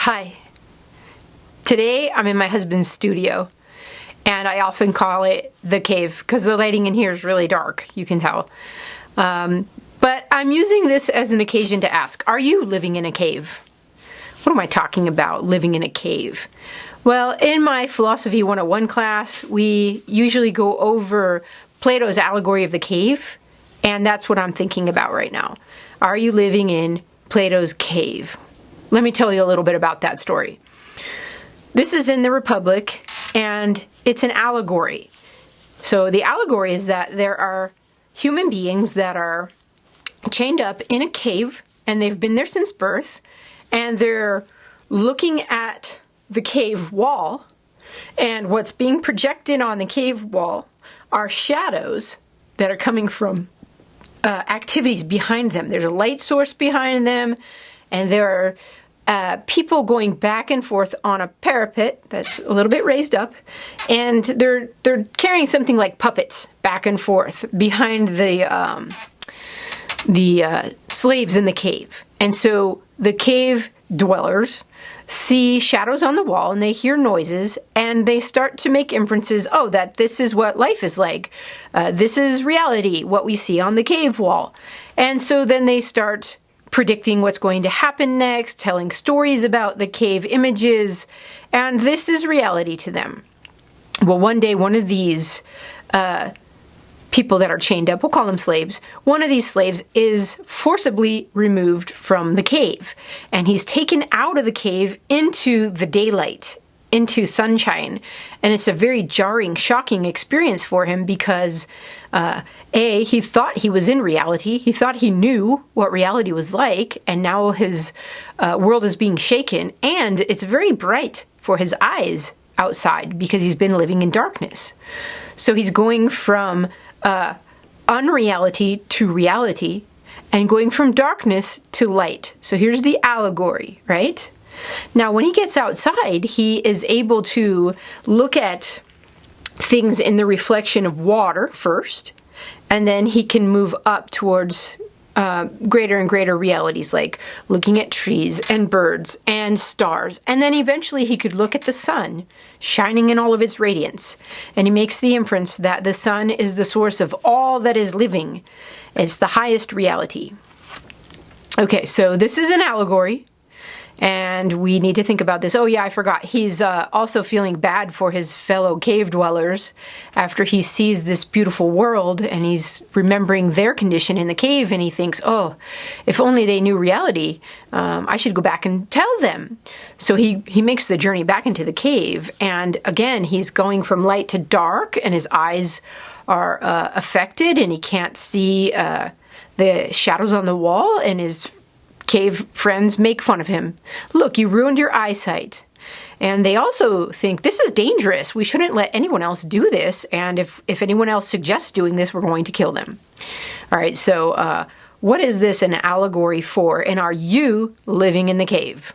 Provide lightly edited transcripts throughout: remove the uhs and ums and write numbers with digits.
Hi. Today I'm in my husband's studio, and I often call it the cave because the lighting in here is really dark, you can tell. But I'm using this as an occasion to ask, are you living in a cave? What am I talking about, living in a cave? Well, in my Philosophy 101 class, we usually go over Plato's Allegory of the Cave, and that's what I'm thinking about right now. Are you living in Plato's cave? Let me tell you a little bit about that story. This is in the Republic, and it's an allegory. So the allegory is that there are human beings that are chained up in a cave, and they've been there since birth, and they're looking at the cave wall, and what's being projected on the cave wall are shadows that are coming from activities behind them. There's a light source behind them, and there are people going back and forth on a parapet that's a little bit raised up, and they're carrying something like puppets back and forth behind the slaves in the cave. And so the cave dwellers see shadows on the wall, and they hear noises, and they start to make inferences, oh, that this is what life is like. This is reality, what we see on the cave wall. And so then they start predicting what's going to happen next, telling stories about the cave images, and this is reality to them. Well, one day, one of these people that are chained up, we'll call them slaves, one of these slaves is forcibly removed from the cave, and he's taken out of the cave into the daylight, into sunshine, and it's a very jarring, shocking experience for him because he thought he was in reality, he thought he knew what reality was like, and now his world is being shaken, and it's very bright for his eyes outside because he's been living in darkness. So he's going from unreality to reality, and going from darkness to light. So here's the allegory, right? Now, when he gets outside, he is able to look at things in the reflection of water first, and then he can move up towards greater and greater realities, like looking at trees and birds and stars. And then eventually he could look at the sun shining in all of its radiance. And he makes the inference that the sun is the source of all that is living. It's the highest reality. Okay, so this is an allegory. And we need to think about this. Oh yeah, I forgot. He's also feeling bad for his fellow cave dwellers after he sees this beautiful world, and he's remembering their condition in the cave, and he thinks, oh, if only they knew reality, I should go back and tell them. So he makes the journey back into the cave, and again, he's going from light to dark, and his eyes are affected, and he can't see the shadows on the wall, and his cave friends make fun of him. Look, you ruined your eyesight. And they also think, this is dangerous. We shouldn't let anyone else do this. And if anyone else suggests doing this, we're going to kill them. All right, so what is this an allegory for? And are you living in the cave?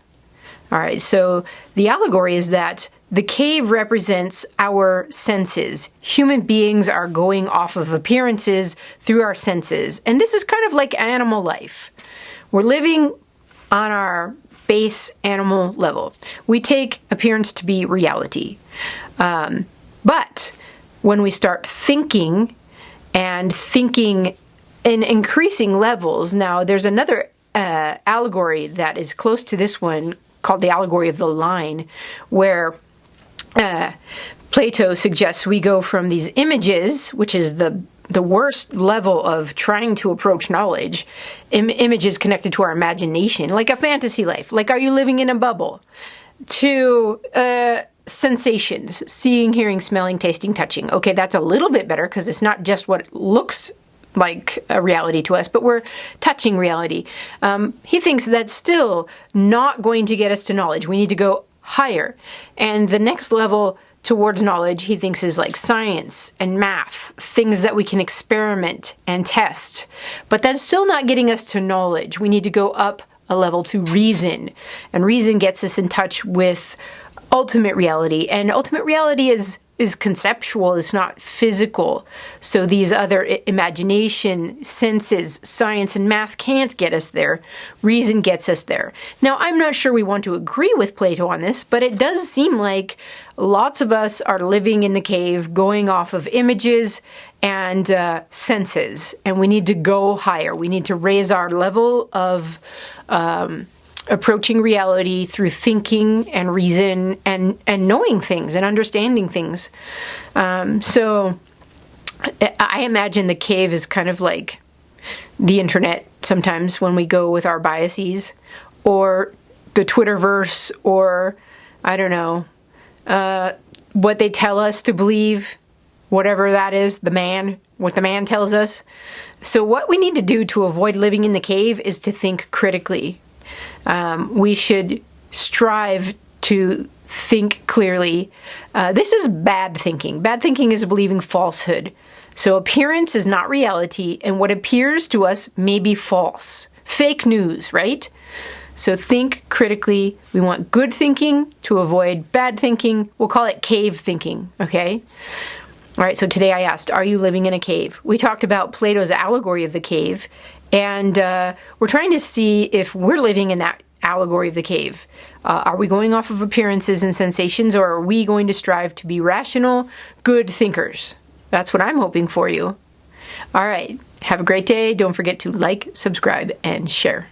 All right, so the allegory is that the cave represents our senses. Human beings are going off of appearances through our senses. And this is kind of like animal life. We're living on our base animal level. We take appearance to be reality. But when we start thinking, and thinking in increasing levels, now there's another allegory that is close to this one called the Allegory of the Line, where Plato suggests we go from these images, which is the worst level of trying to approach knowledge, images connected to our imagination, like a fantasy life, like are you living in a bubble, to sensations, seeing, hearing, smelling, tasting, touching. Okay, that's a little bit better because it's not just what looks like a reality to us, but we're touching reality. He thinks that's still not going to get us to knowledge. We need to go higher. And the next level towards knowledge, he thinks, is like science and math, things that we can experiment and test. But that's still not getting us to knowledge. We need to go up a level to reason. And reason gets us in touch with ultimate reality. And ultimate reality is is conceptual, it's not physical. So these other imagination, senses, science, and math can't get us there. Reason gets us there. Now, I'm not sure we want to agree with Plato on this, but it does seem like lots of us are living in the cave, going off of images and senses, and we need to go higher. We need to raise our level of approaching reality through thinking and reason and knowing things and understanding things. So I imagine the cave is kind of like the internet sometimes when we go with our biases, or the Twitterverse, or I don't know, what they tell us to believe, whatever that is, what the man tells us. So what we need to do to avoid living in the cave is to think critically. We should strive to think clearly. This is bad thinking. Bad thinking is believing falsehood. So appearance is not reality, and what appears to us may be false. Fake news, right? So think critically. We want good thinking to avoid bad thinking. We'll call it cave thinking, okay? All right, so today I asked, are you living in a cave? We talked about Plato's allegory of the cave, and we're trying to see if we're living in that allegory of the cave. Are we going off of appearances and sensations, or are we going to strive to be rational, good thinkers? That's what I'm hoping for you. All right, have a great day. Don't forget to like, subscribe, and share.